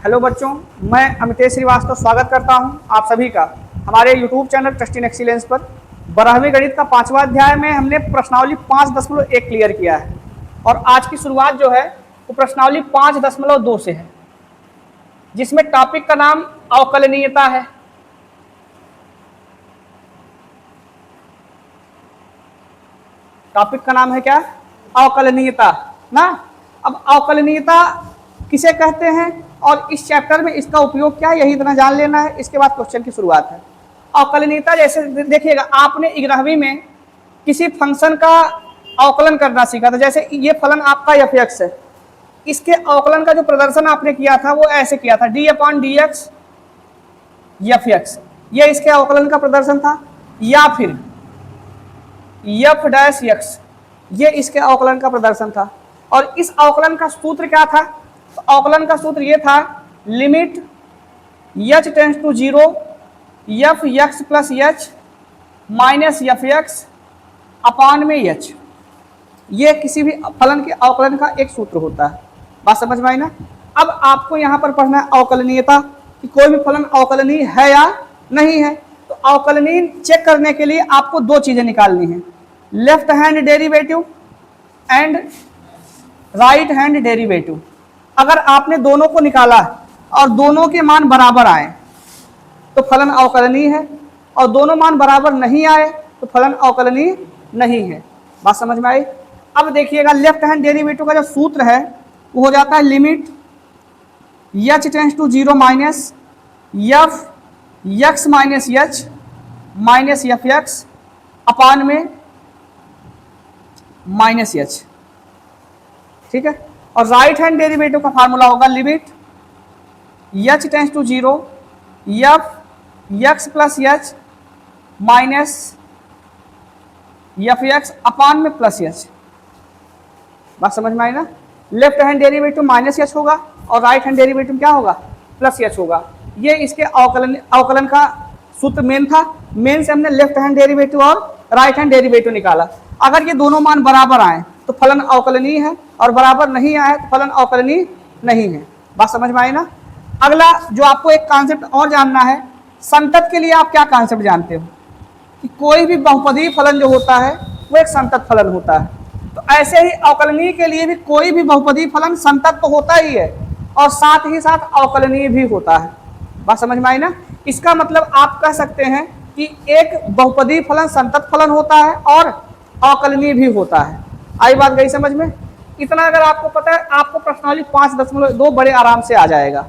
Hello बच्चों, मैं अमितेश श्रीवास्तव स्वागत करता हूं आप सभी का हमारे YouTube चैनल टेस्टिंग एक्सीलेंस पर। 12वीं गणित का 5वां अध्याय में हमने प्रश्नावली 5.1 क्लियर किया है और आज की शुरुआत जो है वो प्रश्नावली 5.2 से है, जिसमें टॉपिक का नाम अवकलनीयता है। टॉपिक का नाम है क्या? अवकलनीयता ना। अब अवकलनीयता किसे कहते हैं और इस चैप्टर में इसका उपयोग क्या है, यही इतना जान लेना है। इसके बाद क्वेश्चन की शुरुआत है। अवकलनीयता जैसे देखिएगा, आपने 11वीं में किसी फंक्शन का अवकलन करना सीखा था। जैसे ये फलन आपका f(x) है, इसके अवकलन का जो प्रदर्शन आपने किया था वो ऐसे किया था, d/dx f(x), ये इसके अवकलन का प्रदर्शन था। या फिर f'(x), ये इसके अवकलन का प्रदर्शन था। और इस अवकलन का सूत्र क्या था? तो अवकलन का सूत्र ये था, limit h tends to 0 f(x + h - f(x) upon में h। ये किसी भी फलन के अवकलन का एक सूत्र होता है। बात समझ में आई ना। अब आपको यहाँ पर पढ़ना है अवकलनीयता, कि कोई भी फलन अवकलनीय है या नहीं है। तो अवकलनीय चेक करने के लिए आपको दो चीजें निकालनी है, left hand derivative and right hand derivative. अगर आपने दोनों को निकाला और दोनों के मान बराबर आए तो फलन अवकलनीय है, और दोनों मान बराबर नहीं आए तो फलन अवकलनीय नहीं है। बात समझ में आई। अब देखिएगा, लेफ्ट हैंड डेरिवेटिव का जो सूत्र है वो हो जाता है limit h tends to 0 f(x - h f(x) upon में -h। ठीक है। और राइट हैंड डेरिवेटिव का फार्मूला होगा limit h tends to 0 f(x + h - f(x) upon में +h। बात समझ में आई ना। लेफ्ट हैंड डेरिवेटिव -h होगा और राइट हैंड डेरिवेटिव क्या होगा? +h होगा। ये इसके अवकलन का सूत्र मेन था। मेन से हमने लेफ्ट हैंड डेरिवेटिव और राइट हैंड डेरिवेटिव निकाला। अगर ये दोनों मान बराबर आए तो फलन अवकलनीय है, और बराबर नहीं आए तो फलन अवकलनीय नहीं है। बात समझ में आई ना। अगला जो आपको एक कॉन्सेप्ट और जानना है, संतत के लिए आप क्या कॉन्सेप्ट जानते हो? कि कोई भी बहुपदीय फलन जो होता है वो एक संतत फलन होता है। तो ऐसे ही अवकलनीय के लिए भी कोई भी बहुपदीय फलन संतत तो होता ही है और साथ ही साथ अवकलनीय भी होता है। बात समझ में आई ना। इसका मतलब आप कह सकते हैं कि एक बहुपदीय फलन संतत फलन होता है और अवकलनीय भी होता है। आई बात गई समझ में। इतना अगर आपको पता है, आपको प्रश्नावली 5.2 बड़े आराम से आ जाएगा।